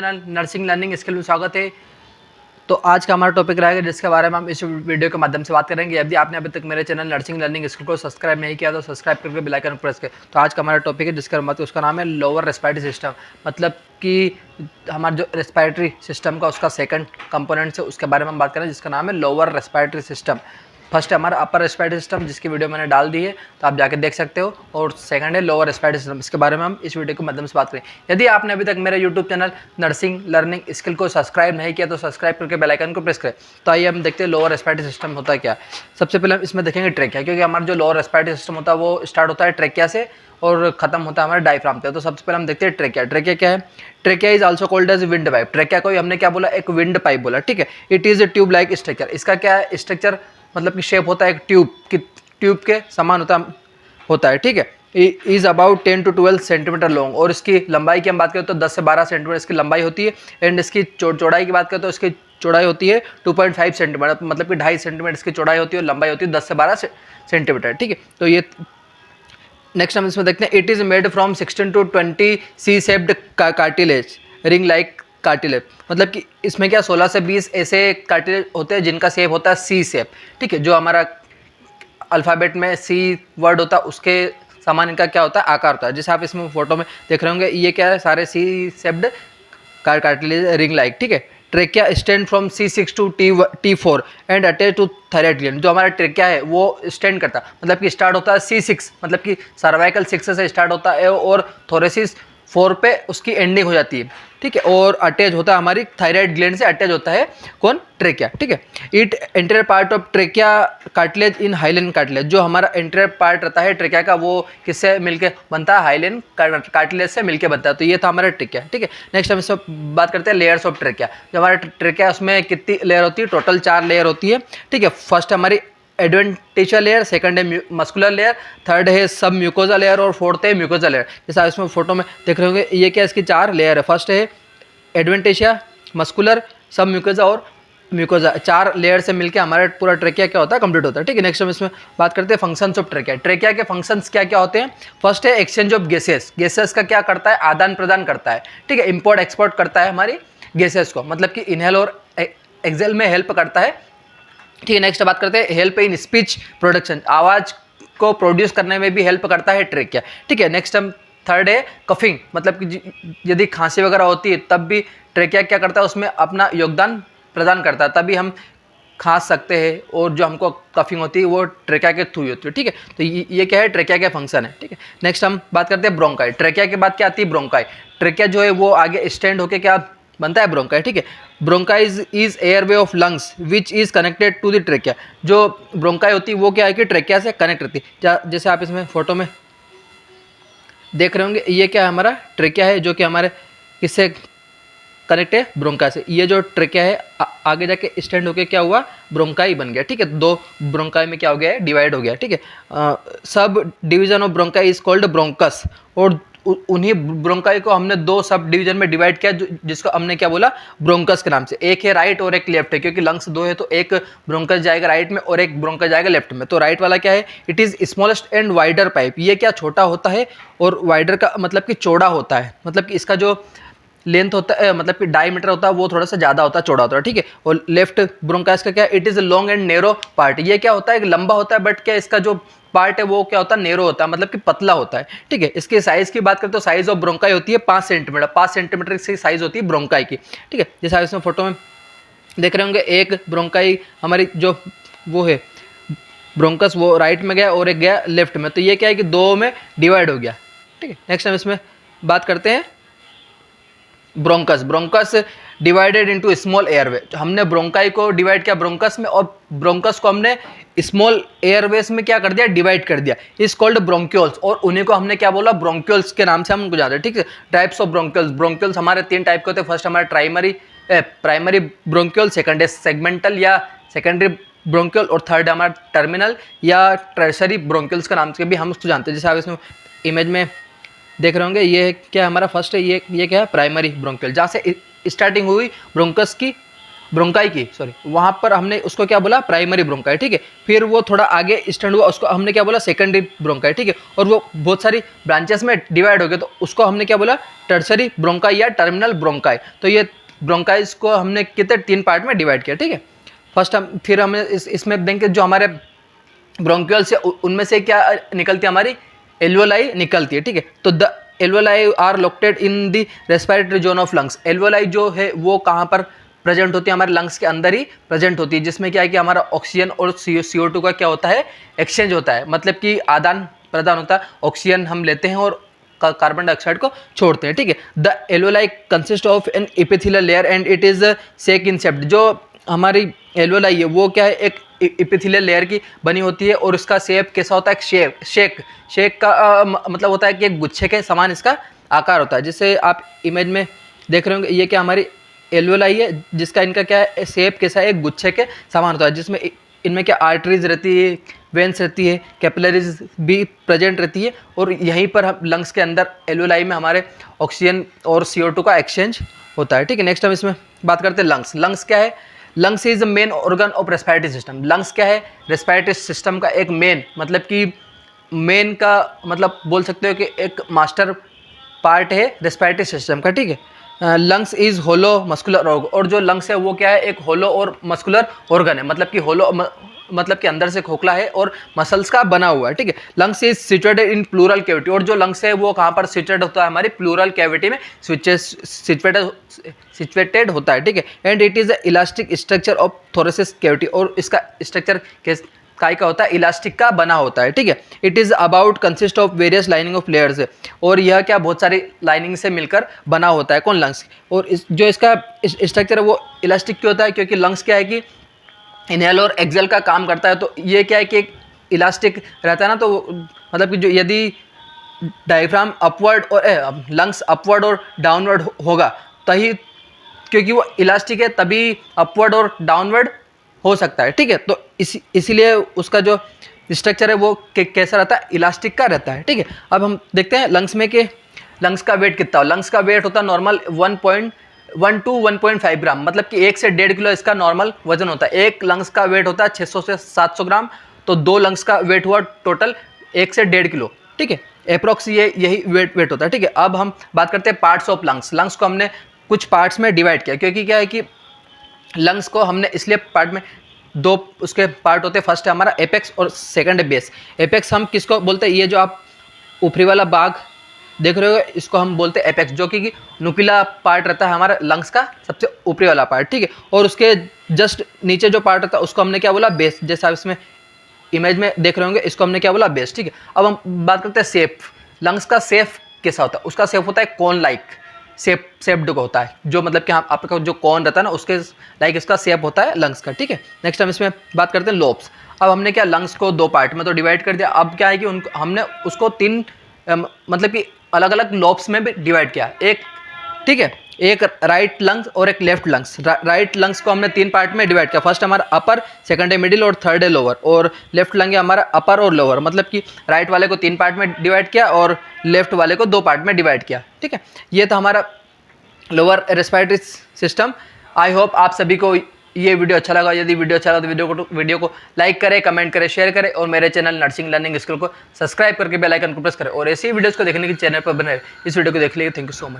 Channel nursing learning skill में स्वागत है। तो आज का हमारा टॉपिक रहेगा जिसके बारे में हम इस वीडियो के माध्यम से बात करेंगे। यदि आपने अभी तक मेरे चैनल नर्सिंग लर्निंग स्किल को सब्सक्राइब नहीं किया तो सब्सक्राइब करके बेल आइकन प्रेस करें। तो आज का हमारा टॉपिक है जिसका मतलब उसका नाम है लोअर रेस्पिरेटरी सिस्टम, मतलब कि हमारा जो रेस्पिरेटरी सिस्टम का उसका सेकंड कंपोनेंट है उसके बारे में हम बात करें जिसका नाम है लोअर रेस्पिरेटरी सिस्टम। फर्स्ट है हमारा अपर रेस्पिरेटरी सिस्टम जिसकी वीडियो मैंने डाल दी है, तो आप जाके देख सकते हो, और सेकंड है लोअर रेस्पिरेटरी सिस्टम। इसके बारे में हम इस वीडियो के माध्यम से बात करें। यदि आपने अभी तक मेरे YouTube channel nursing learning skill को सब्सक्राइब नहीं किया तो सब्सक्राइब करके बेल आइकन को प्रेस करें। तो आइए हम देखते हैं लोअर रेस्पिरेटरी सिस्टम होता है क्या। सबसे पहले हम इसमें देखेंगे ट्रेकिया, क्योंकि हमारा जो लोअर रेस्पिरेटरी सिस्टम होता है वो स्टार्ट होता है ट्रेकिया से और खत्म होता है हमारे डायफ्राम पे। तो सबसे पहले हम देखते हैं ट्रेकिया। ट्रेकिया क्या है? Trachea is also called as wind pipe. Trachea को हमने क्या बोला? एक विंड पाइप बोला, ठीक है। It is a tube like structure. इसका क्या है स्ट्रक्चर? मतलब कि शेप होता है एक ट्यूब के समान होता है, ठीक है। Is about 10 to 12 centimetre long, और इसकी लंबाई की हम बात करें तो 10 से 12 सेंटीमीटर इसकी लंबाई होती है। एंड इसकी चौड़ाई की बात करें तो इसकी चौड़ाई होती है 2.5 सेंटीमीटर, मतलब कि 2.5 सेंटीमीटर इसकी चौड़ाई होती है और लंबाई होती है 10 से 12 सेंटीमीटर, ठीक है। तो ये नेक्स्ट हम इसमें देखते हैं। It is made from 16 to 20 C shaped cartilage ring like cartilage, मतलब कि इसमें क्या 16 से 20 ऐसे कार्टिलेज होते हैं जिनका शेप होता है सी शेप, ठीक है। जो हमारा अल्फ़ाबेट में सी वर्ड होता है उसके समान इनका क्या होता है आकार होता है। जैसे आप इसमें फोटो में देख रहे होंगे, ये क्या है? सारे C shaped cartilage ring like, ठीक है। Trachea stand from C6 to T4 and attach to thyroid gland. जो हमारा ट्रेकिया है वो स्टैंड करता है, मतलब कि स्टार्ट होता है C6, मतलब कि सर्वाइकल 6 से स्टार्ट होता है और थोरेसिस 4 पे उसकी एंडिंग हो जाती है, ठीक है। और अटैच होता है हमारी थायराइड ग्लैंड से अटैच होता है कौन? ट्रेकिया, ठीक है। It anterior part of trachea cartilage in hyaline cartilage. जो हमारा एंटीरियर पार्ट रहता है ट्रेकिया का वो किससे मिलके बनता है? हाइलेन कार्टिलेज से मिलके बनता है। तो ये था हमारा ट्रेकिया, ठीक है। नेक्स्ट हम इसमें बात करते हैं लेयर्स ऑफ ट्रेकिया। जो हमारा ट्रेकिया है उसमें कितनी लेयर होती है? टोटल 4 लेयर होती है, ठीक है। फर्स्ट हमारी एडवेंटिशियल लेयर, सेकंड है मस्कुलर लेयर, थर्ड है सब म्यूकोजा लेयर और फोर्थ है म्यूकोजा लेयर। जैसा इसमें फोटो में देख रहे होंगे, ये क्या इसकी 4 लेयर है। फर्स्ट है एडवेंटिशिया, मस्कुलर, सब म्यूकोजा और म्यूकोजा। 4 लेयर से मिलकर हमारा पूरा ट्रेकिया क्या होता है? कंप्लीट होता है, ठीक है। नेक्स्ट हम इसमें बात करते हैं फंक्शंस ऑफ ट्रेकिया। ट्रेकिया के फंक्शंस क्या क्या होते हैं? फर्स्ट है एक्सचेंज ऑफ गैसेस। गैसेस का क्या करता है? आदान प्रदान करता है, ठीक है। इंपोर्ट एक्सपोर्ट करता है हमारी गैसेस को, मतलब कि इनहेल और एक्सेल में हेल्प करता है, ठीक है। नेक्स्ट बात करते हैं हेल्प इन स्पीच प्रोडक्शन। आवाज़ को प्रोड्यूस करने में भी हेल्प करता है ट्रेकिया, ठीक है। नेक्स्ट हम थर्ड है कफिंग, मतलब कि यदि खांसी वगैरह होती है तब भी ट्रेकिया क्या करता है? उसमें अपना योगदान प्रदान करता है, तभी हम खांस सकते हैं, और जो हमको कफिंग होती है वो ट्रेकिया के थ्रू होती है, ठीक है। तो ये क्या है? ट्रेकिया के फंक्शन है, ठीक है। नेक्स्ट हम बात करते हैं ब्रोंकाई। ट्रेकिया के बाद क्या आती है? ब्रोंकाई। ट्रेकिया जो है वो आगे स्टैंड होकर क्या बनता है? ब्रोंकाई, ठीक है। Bronchi is airway of lungs which is connected to the trachea. जो ब्रोंकाई होती है वो क्या है कि ट्रेकिया से कनेक्ट रहती है। जैसे आप इसमें फोटो में देख रहे होंगे, ये क्या है? हमारा ट्रेकिया है जो कि हमारे किससे कनेक्ट है? ब्रोंकाई से। ये जो ट्रेकिया है आगे जाके स्टैंड होके क्या हुआ? ब्रोंकाई बन गया, ठीक है। 2 ब्रोंकाई में क्या हो गया है? डिवाइड हो गया, ठीक है। Sub division of bronchi is called bronchus, और उन्हीं ब्रोंकाई को हमने 2 सब डिवीजन में डिवाइड किया जिसको हमने क्या बोला? ब्रोंकस के नाम से। एक है राइट और एक लेफ्ट है, क्योंकि लंग्स 2 है तो एक ब्रोंकस जाएगा राइट में और एक ब्रोंकस जाएगा लेफ्ट में। तो राइट वाला क्या है? It is smallest and wider pipe. ये क्या छोटा होता है, और वाइडर का मतलब कि चौड़ा होता है, मतलब कि इसका जो लेंथ होता है मतलब कि डायमीटर होता है वो थोड़ा सा ज़्यादा होता है, चौड़ा होता है, ठीक है। और लेफ्ट ब्रोंकाइस का क्या है? It is long and narrow part. ये क्या होता है? लंबा होता है, बट क्या इसका जो पार्ट है वो क्या होता है? नेरो होता है, मतलब कि पतला होता है, ठीक है। इसके साइज़ की बात करें तो साइज़ ऑफ ब्रोंकाई होती है 5 सेंटीमीटर। 5 सेंटीमीटर की साइज़ होती है ब्रोंकाई की, ठीक है। जैसे आप इसमें फोटो में देख रहे होंगे, एक ब्रोंकाई हमारी जो वो है ब्रोंकस वो राइट में गया और एक गया लेफ्ट में। तो ये क्या है कि 2 में डिवाइड हो गया, ठीक है। नेक्स्ट हम इसमें बात करते हैं bronchus. Bronchus divided into small airway. हमने ब्रोंकाई को डिवाइड किया ब्रोंकस में, और ब्रोंकस को हमने स्मॉल एयरवेज में क्या कर दिया? डिवाइड कर दिया। इज कॉल्ड ब्रोंक्यूल्स, और उन्हीं को हमने क्या बोला? ब्रोंक्यूल्स के नाम से हम उनको जानते हैं, ठीक है। Types of bronchioles. ब्रोंक्यूल्स हमारे 3 टाइप के होते हैं। फर्स्ट हमारा प्राइमरी ब्रोंक्यूल, सेकंड है सेगमेंटल या सेकेंडरी ब्रोंक्यूल, और थर्ड हमारा टर्मिनल या टर्शरी ब्रोंक्यूल्स के नाम से भी हम उसको जानते हैं। जैसे आप इसमें इमेज में देख रहे होंगे, ये क्या हमारा फर्स्ट है? ये क्या है? प्राइमरी ब्रोंक्यूल, जहाँ से स्टार्टिंग हुई ब्रोंकस की, ब्रोंकाई की, सॉरी, वहाँ पर हमने उसको क्या बोला, प्राइमरी ब्रोंकाई, ठीक है। फिर वो थोड़ा आगे एक्सटेंड हुआ, उसको हमने क्या बोला, सेकेंडरी ब्रोंकाई, ठीक है। और वो बहुत सारी ब्रांचेस में डिवाइड हो गए, तो उसको हमने क्या बोला, टर्सरी ब्रोंकाई या टर्मिनल ब्रोंकाई। तो ये ब्रोंकाइज को हमने कितने 3 पार्ट में डिवाइड किया, ठीक है। फर्स्ट फिर हमें इसमें देखेंगे जो हमारे ब्रोंक्यूल से उनमें से क्या निकलती है, हमारी एल्वोलाई निकलती है, ठीक है। तो the alveoli are located in the respiratory zone of lungs. Alveoli जो है वो कहाँ पर प्रेजेंट होती है, हमारे लंग्स के अंदर ही प्रेजेंट होती है, जिसमें क्या है कि हमारा ऑक्सीजन और CO2 का क्या होता है, एक्सचेंज होता है, मतलब कि आदान प्रदान होता है। ऑक्सीजन हम लेते हैं और कार्बन डाइऑक्साइड को छोड़ते हैं, ठीक है। The alveoli consist of an epithelial layer and it is sac in shaped. जो हमारी एल्वोलाई है वो क्या है, एक एपिथेलियल लेयर की बनी होती है, और उसका शेप कैसा होता है, शेक का मतलब होता है कि एक गुच्छे के समान इसका आकार होता है। जिससे आप इमेज में देख रहे होंगे, ये क्या हमारी एल्वोलाई है, जिसका इनका क्या है, शेप कैसा है, एक गुच्छे के समान होता है, जिसमें इनमें क्या आर्टरीज रहती है, वेंस रहती है, कैपिलरीज भी प्रेजेंट रहती है, और यहीं पर हम लंग्स के अंदर एल्वोलाई में हमारे ऑक्सीजन और CO2 का एक्सचेंज होता है, ठीक है। नेक्स्ट हम इसमें बात करते हैं लंग्स। लंग्स क्या है, lungs is the main organ of respiratory system. Lungs क्या है, रेस्पिरेटरी सिस्टम का एक मेन, मतलब कि मेन का मतलब बोल सकते हो कि एक मास्टर पार्ट है रेस्पिरेटरी सिस्टम का, ठीक है। Lungs is hollow muscular organ, और जो लंग्स है वो क्या है, एक होलो और मस्कुलर ऑर्गन है, मतलब कि होलो मतलब कि अंदर से खोखला है और मसल्स का बना हुआ है, ठीक है। Lungs is situated in pleural cavity, और जो लंग्स है वो कहाँ पर सिचुएटेड होता है, हमारी प्लूरल कैविटी में सिचुएटेड होता है, ठीक है। And it is elastic structure of thoracic cavity, और इसका स्ट्रक्चर काय का होता है, इलास्टिक का बना होता है, ठीक है। It is about consist of various lining of layers, और यह क्या बहुत सारी लाइनिंग से मिलकर बना होता है, कौन, लंग्स। और जो इसका स्ट्रक्चर है वो इलास्टिक क्यों होता है, क्योंकि लंग्स क्या है कि इनहेल और एक्सेल का काम करता है, तो ये क्या है कि एक इलास्टिक रहता है ना, तो मतलब कि जो यदि डायफ्राम अपवर्ड और लंग्स अपवर्ड और डाउनवर्ड होगा तभी, क्योंकि वो इलास्टिक है तभी अपवर्ड और डाउनवर्ड हो सकता है, ठीक है। तो इसीलिए उसका जो स्ट्रक्चर है वो कैसा रहता है, इलास्टिक का रहता है, ठीक है। अब हम देखते हैं लंग्स में कि लंग्स का वेट कितना हो। लंग्स का वेट होता है नॉर्मल 1.1 to 1.5 ग्राम, मतलब कि 1 से 1.5 किलो इसका नॉर्मल वजन होता है। एक लंग्स का वेट होता है 600 से 700 ग्राम, तो 2 लंग्स का वेट हुआ टोटल 1 से 1.5 किलो, ठीक है। अप्रॉक्स यही वेट होता है, ठीक है। अब हम बात करते हैं पार्ट्स ऑफ लंग्स। लंग्स को हमने कुछ पार्ट्स में डिवाइड किया, क्योंकि क्या है कि लंग्स को हमने इसलिए पार्ट में, 2 उसके पार्ट होते हैं। फर्स्ट है हमारा एपेक्स और सेकंड है बेस। एपेक्स हम किसको बोलते हैं, ये जो आप ऊपरी वाला भाग देख रहे हो इसको हम बोलते हैं एपेक्स, जो कि नुकीला पार्ट रहता है हमारा लंग्स का सबसे ऊपरी वाला पार्ट, ठीक है। और उसके जस्ट नीचे जो पार्ट रहता है उसको हमने क्या बोला, बेस। जैसे आप इसमें इमेज में देख रहे होंगे, इसको हमने क्या बोला, बेस, ठीक है। अब हम बात करते हैं शेप। लंग्स का शेप कैसा होता है, उसका शेप होता है कॉन लाइक शेप्ड का होता है, जो मतलब कि आपका जो कॉन रहता है ना उसके लाइक इसका शेप होता है लंग्स का, ठीक है। नेक्स्ट हम इसमें बात करते हैं लोब्स। अब हमने क्या लंग्स को 2 पार्ट में तो डिवाइड कर दिया। अब क्या है कि उनको हमने उसको 3 मतलब कि अलग अलग लोब्स में भी डिवाइड किया, एक, ठीक है, एक राइट लंग्स और एक लेफ्ट लंग्स। राइट लंग्स को हमने 3 पार्ट में डिवाइड किया। फर्स्ट हमारा अपर, सेकंड है मिडिल और थर्ड है लोअर। और लेफ्ट लंग है हमारा अपर और लोअर, मतलब कि राइट वाले को 3 पार्ट में डिवाइड किया और लेफ्ट वाले को 2 पार्ट में डिवाइड किया, ठीक है। ये था हमारा lower respiratory system. I hope आप सभी को ये वीडियो अच्छा लगा। यदि वीडियो अच्छा लगा तो वीडियो को लाइक करें, कमेंट करें, शेयर करें, और मेरे चैनल नर्सिंग लर्निंग स्कूल को सब्सक्राइब करके बेल आइकन को प्रेस करें, और ऐसी वीडियोस को देखने के चैनल पर बने रहे। इस वीडियो को देख लीजिए। Thank you so much.